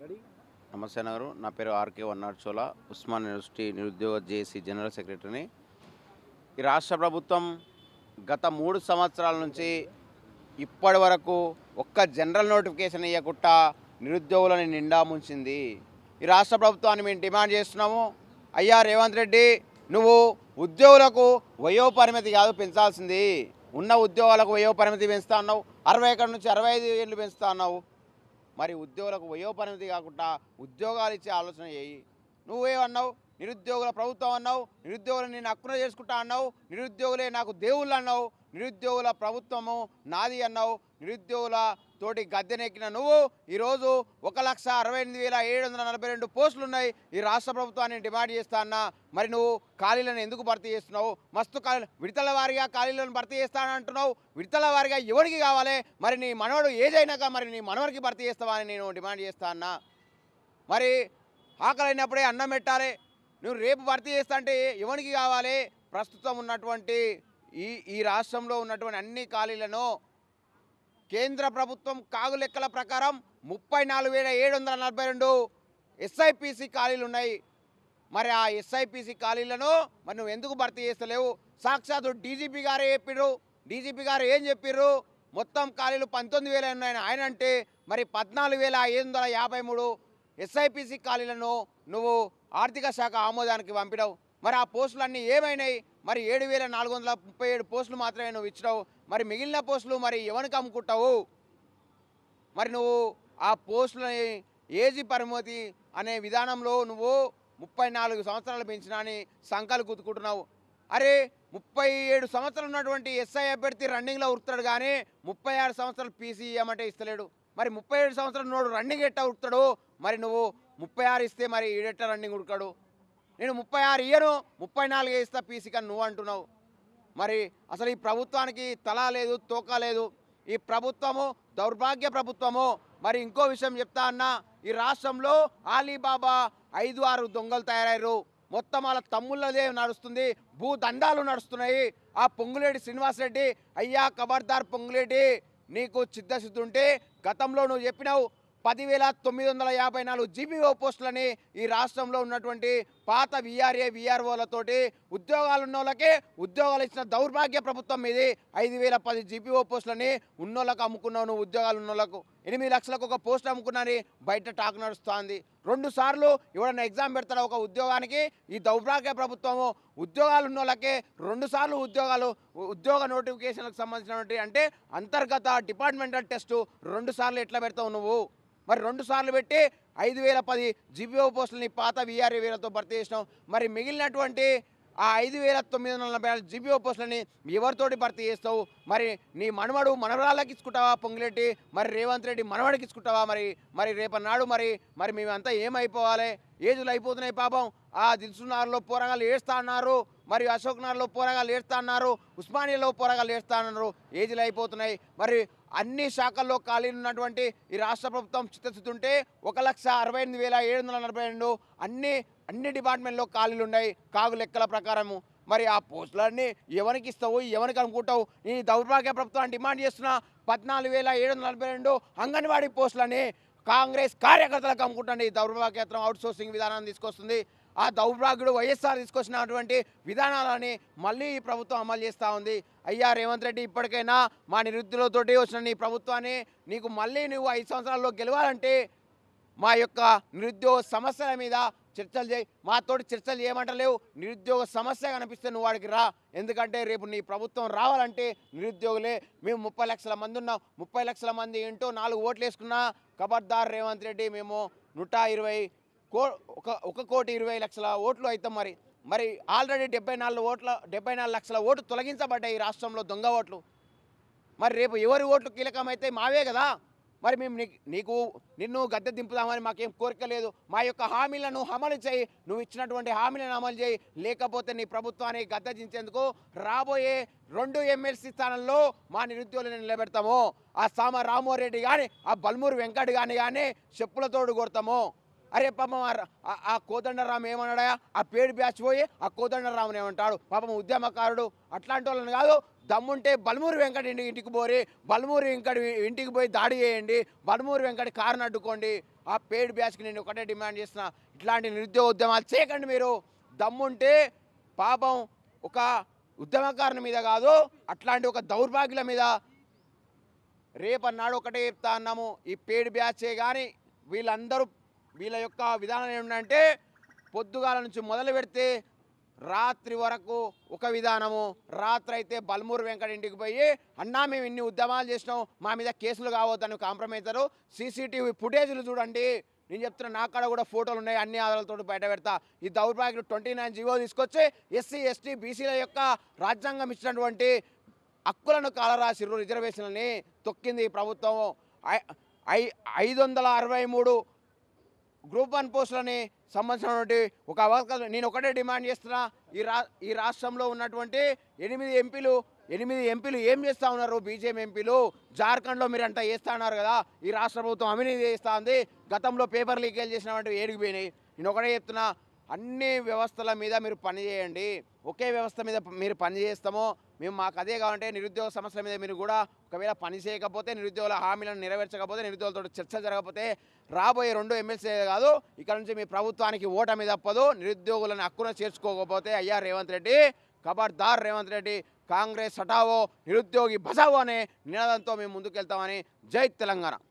నమస్తే గారు. నా పేరు ఆర్కే వన్నాడ్చోలా, ఉస్మాన్ యూనివర్సిటీ నిరుద్యోగ జేఏసీ జనరల్ సెక్రటరీని. ఈ రాష్ట్ర ప్రభుత్వం గత 3 సంవత్సరాల నుంచి ఇప్పటి వరకు ఒక్క జనరల్ నోటిఫికేషన్ ఇవ్వకుండా నిరుద్యోగులని నిండా ముంచింది. ఈ రాష్ట్ర ప్రభుత్వాన్ని మేము డిమాండ్ చేస్తున్నాము. అయ్యా రేవంత్ రెడ్డి, నువ్వు ఉద్యోగులకు వయోపరిమితి కాదు పెంచాల్సింది. ఉన్న ఉద్యోగాలకు వయోపరిమితి పెంచుతా అన్నావు, 61 నుంచి 65 ఏళ్ళు పెంచుతా అన్నావు. మరి ఉద్యోగులకు వయోపరిమితి కాకుండా ఉద్యోగాలు ఇచ్చే ఆలోచన చేయి. నువ్వేమన్నావు? నిరుద్యోగుల ప్రభుత్వం అన్నావు, నిరుద్యోగులు నేను హక్కున చేసుకుంటా అన్నావు, నిరుద్యోగులే నాకు దేవుళ్ళు అన్నావు, నిరుద్యోగుల ప్రభుత్వము నాది అన్నావు. నిరుద్యోగుల తోటి గద్దెనెక్కిన నువ్వు ఈరోజు 1,68,742 పోస్టులు ఉన్నాయి. ఈ రాష్ట్ర ప్రభుత్వాన్ని డిమాండ్ చేస్తా అన్నా. మరి నువ్వు ఖాళీలను ఎందుకు భర్తీ చేస్తున్నావు? మస్తు విడతల వారిగా ఖాళీలను భర్తీ చేస్తానంటున్నావు. విడతల వారిగా ఎవరికి కావాలి? మరి నీ మనవడు ఏజ్ అయినాక మరి నీ మనవడికి భర్తీ చేస్తావా అని నేను డిమాండ్ చేస్తా అన్నా. మరి ఆకలి అయినప్పుడే అన్నం పెట్టాలి. నువ్వు రేపు భర్తీ చేస్తా అంటే ఎవరికి కావాలి? ప్రస్తుతం ఉన్నటువంటి ఈ రాష్ట్రంలో ఉన్నటువంటి అన్ని ఖాళీలను కేంద్ర ప్రభుత్వం కాగు లెక్కల ప్రకారం 34,742 ఎస్ఐపిసి ఖాళీలు ఉన్నాయి. మరి ఆ ఎస్ఐపిసి ఖాళీలను మరి నువ్వు ఎందుకు భర్తీ చేస్తలేవు? సాక్షాత్తు డీజీపీ గారే చెప్పిర్రు. డీజీపీ గారు ఏం చెప్పిర్రు? మొత్తం ఖాళీలు 19,000 ఉన్నాయని ఆయన అంటే, మరి 14,553 ఎస్ఐపిసి ఖాళీలను నువ్వు ఆర్థిక శాఖ ఆమోదానికి పంపినావు. మరి ఆ పోస్టులన్నీ ఏమైనాయి? మరి 7,437 పోస్టులు మాత్రమే నువ్వు ఇచ్చినావు. మరి మిగిలిన పోస్టులు మరి ఎవరికి అమ్ముకుంటావు? మరి నువ్వు ఆ పోస్టులని ఏజీ పరిమితి అనే విధానంలో నువ్వు 34 సంవత్సరాలు పెంచినా అని సంకలు కుతుకుంటున్నావు. అరే 37 సంవత్సరాలు ఉన్నటువంటి ఎస్ఐ అభ్యర్థి రన్నింగ్లో ఉరుకుతాడు, కానీ 36 సంవత్సరాలు పీసీ ఇవ్వమంటే ఇస్తలేడు. మరి 37 సంవత్సరాలు నోడు రన్నింగ్ ఎట్టా ఉరుకుతాడు? మరి నువ్వు 36 ఇస్తే మరి ఈడెట్ట రన్నింగ్ ఉడకాడు? నేను 36 ఇయ్యను, 34 ఇస్తా పీసీకి అని నువ్వు అంటున్నావు. మరి అసలు ఈ ప్రభుత్వానికి తల లేదు, తోక లేదు. ఈ ప్రభుత్వము దౌర్భాగ్య ప్రభుత్వము. మరి ఇంకో విషయం చెప్తా అన్నా, ఈ రాష్ట్రంలో ఆలీబాబా 5-6 దొంగలు తయారయ్యారు. మొత్తం వాళ్ళ తమ్ముళ్ళదే నడుస్తుంది, భూదండాలు నడుస్తున్నాయి. ఆ పొంగులేటి శ్రీనివాసరెడ్డి, అయ్యా ఖబర్దార్ పొంగులేటి, నీకు చిత్తశుద్ధి ఉంటే గతంలో నువ్వు చెప్పినావు 10,954 జీబీఓ పోస్టులని ఈ రాష్ట్రంలో ఉన్నటువంటి పాత వీఆర్ఏ వీఆర్ఓలతోటి ఉద్యోగాలు ఉన్న వాళ్ళకే ఉద్యోగాలు ఇచ్చిన దౌర్భాగ్య ప్రభుత్వం ఇది. 5,010 జీబీఓ పోస్టులని ఉన్నోళ్ళకు అమ్ముకున్నావు నువ్వు. ఉద్యోగాలు ఉన్నోళ్ళకు 8 లక్షలకు ఒక పోస్ట్ అమ్ముకున్నాని బయట టాక్ నడుస్తుంది. 2 సార్లు ఎవడన్నా ఎగ్జామ్ పెడతాడు ఒక ఉద్యోగానికి. ఈ దౌర్భాగ్య ప్రభుత్వము ఉద్యోగాలు ఉన్న వాళ్ళకే 2 సార్లు ఉద్యోగ నోటిఫికేషన్లకు సంబంధించినటువంటి అంటే అంతర్గత డిపార్ట్మెంటల్ టెస్టు 2 సార్లు ఎట్లా పెడతావు నువ్వు? మరి 2 సార్లు పెట్టి 5,010 జీబీఓ పోస్టులని పాత వీఆర్ఏ వీళ్ళతో భర్తీ చేసినావు. మరి మిగిలినటువంటి ఆ 5,944 జీబీఓ పోస్టులని ఎవరితోటి భర్తీ చేస్తావు? మరి నీ మనవరాళ్ళకి ఇచ్చుకుంటావా పొంగులేటి? మరి రేవంత్ రెడ్డి మనవడికి ఇచ్చుకుంటావా? మరి రేపన్నాడు మరి మేమంతా ఏమైపోవాలి? ఏజులు అయిపోతున్నాయి పాపం. ఆ దిల్సునార్లో పోరగాళ్ళు ఏడుస్తా అన్నారు, మరి అశోక్ నగర్లో పోరగాళ్ళు ఏడుస్తా అన్నారు, ఉస్మానియాలో పోరగాళ్ళు ఏడుస్తా అన్నారు. ఏజులు అయిపోతున్నాయి. మరి అన్ని శాఖల్లో ఖాళీలు ఉన్నటువంటి ఈ రాష్ట్ర ప్రభుత్వం చిత్తశుద్ధి ఉంటే 1,68,742 అన్ని డిపార్ట్మెంట్లో ఖాళీలు ఉన్నాయి కాగు లెక్కల ప్రకారము. మరి ఆ పోస్టులన్నీ ఎవరికి ఇస్తావు, ఎవరికి అనుకుంటావు? ఈ దౌర్భాగ్య ప్రభుత్వాన్ని డిమాండ్ చేస్తున్న 14,742 అంగన్వాడీ పోస్టులని కాంగ్రెస్ కార్యకర్తలకు అమ్ముకుంటుంది. ఈ దౌర్భాగ్యత్వం అవుట్సోర్సింగ్ విధానాన్ని తీసుకొస్తుంది. ఆ దౌర్భాగ్యుడు వైఎస్ఆర్ తీసుకొచ్చినటువంటి విధానాలని మళ్ళీ ఈ ప్రభుత్వం అమలు చేస్తూ ఉంది. అయ్యా రేవంత్ రెడ్డి, ఇప్పటికైనా మా నిరుద్యోగులతోటి వచ్చిన నీ ప్రభుత్వాన్ని నీకు మళ్ళీ నువ్వు 5 సంవత్సరాల్లో గెలవాలంటే మా యొక్క నిరుద్యోగ సమస్యల మీద చర్చలు చేయి. మాతోటి చర్చలు చేయమంటలేవు. నిరుద్యోగ సమస్య కనిపిస్తే నువ్వు వాడికి రా. ఎందుకంటే రేపు నీ ప్రభుత్వం రావాలంటే నిరుద్యోగులే. మేము 30 లక్షల మంది ఉన్నాం. 30 లక్షల మంది ఇంటూ 4 ఓట్లు వేసుకున్నా ఖబర్దార్ రేవంత్ రెడ్డి, మేము 1,20,20,00,000 ఓట్లు అవుతాం. మరి ఆల్రెడీ 74 లక్షల ఓట్లు తొలగించబడ్డాయి ఈ రాష్ట్రంలో, దొంగ ఓట్లు. మరి రేపు ఎవరి ఓట్లు కీలకమైతే మావే కదా. మరి మేము నిన్ను గద్దె దింపుదామని మాకేం కోరిక లేదు. మా యొక్క హామీలను అమలు చేయి. నువ్వు ఇచ్చినటువంటి హామీలను అమలు చేయి. లేకపోతే నీ ప్రభుత్వాన్ని గద్దె దించేందుకు రాబోయే 2 ఎమ్మెల్సీ స్థానంలో మా నిరుద్యోగులను నిలబెడతాము. ఆ సామ రామోరెడ్డి కానీ, ఆ బల్మూరు వెంకట్ కానీ చెప్పులతోడు కొడతాము. అరే పాపం ఆ కోదండరామ్ ఏమన్నాడా? ఆ పేడు బ్యాచ్ పోయి ఆ కోదండరాముని ఏమంటాడు? పాపం ఉద్యమకారుడు. అట్లాంటి వాళ్ళని కాదు, దమ్ముంటే బల్మూరి వెంకట ఇంటికి పోరి, బల్మూరి ఇంటికి పోయి దాడి చేయండి, బల్మూరి వెంకట కారుని అడ్డుకోండి. ఆ పెయిడ్ బ్యాచ్కి నేను ఒకటే డిమాండ్ చేస్తున్నా, ఇట్లాంటి నిరుద్యోగ ఉద్యమాలు చేయకండి. మీరు దమ్ముంటే పాపం ఒక ఉద్యమకారుని మీద కాదు, అట్లాంటి ఒక దౌర్భాగ్యుల మీద రేపన్నాడు ఒకటే చెప్తా అన్నాము, ఈ పెయిడ్ బ్యాచే కానీ వీళ్ళందరూ వీళ్ళ యొక్క విధానం ఏంటంటే పొద్దుగాల నుంచి మొదలు పెడితే రాత్రి వరకు ఒక విధానము. రాత్రి అయితే బల్మూరు వెంకట ఇంటికి పోయి అన్నా మేము ఇన్ని ఉద్యమాలు చేసినాం, మా మీద కేసులు కావద్దని కాంప్రమైజ్ అయ్యారు. సీసీటీవీ ఫుటేజ్లు చూడండి, నేను చెప్తున్నా, నా కాడ కూడా ఫోటోలు ఉన్నాయి, అన్ని ఆధారాలతో బయట పెడతా. ఈ దౌర్భాగ్యులు 29 జీవో తీసుకొచ్చి ఎస్సీ ఎస్టీ బీసీల యొక్క రాజ్యాంగం ఇచ్చినటువంటి హక్కులను కాలరాసిర్రు, రిజర్వేషన్లని తొక్కింది ఈ ప్రభుత్వం. 563 గ్రూప్ 1 పోస్టులని సంబంధించినటువంటి ఒక అవకాశం. నేను ఒకటే డిమాండ్ చేస్తున్నా, ఈ రాష్ట్రంలో ఉన్నటువంటి 8 ఎంపీలు ఏం చేస్తూ ఉన్నారు? బీజేపీ ఎంపీలు జార్ఖండ్లో మీరు అంతా చేస్తూ ఉన్నారు కదా, ఈ రాష్ట్ర ప్రభుత్వం అవినీతి చేస్తూ ఉంది. గతంలో పేపర్ లీకేజ్ చేసినటువంటి ఏడికి పోయినాయి. నేను ఒకటే చెప్తున్నా, అన్ని వ్యవస్థల మీద మీరు పనిచేయండి. ఒకే వ్యవస్థ మీద మీరు పని చేస్తామో మేము, మాకు అదే కావాలంటే నిరుద్యోగ సమస్యల మీద మీరు కూడా ఒకవేళ పని చేయకపోతే, నిరుద్యోగుల హామీలను నెరవేర్చకపోతే, నిరుద్యోగులతో చర్చ జరగకపోతే రాబోయే 2 ఎమ్మెల్సీ కాదు, ఇక్కడ నుంచి మీ ప్రభుత్వానికి ఓటమి తప్పదు. నిరుద్యోగులను హక్కున చేర్చుకోకపోతే అయ్యా రేవంత్ రెడ్డి, ఖబర్దార్ రేవంత్ రెడ్డి, కాంగ్రెస్ హటావో నిరుద్యోగి బచావో అనే నినాదంతో మేము ముందుకెళ్తామని. జై తెలంగాణ.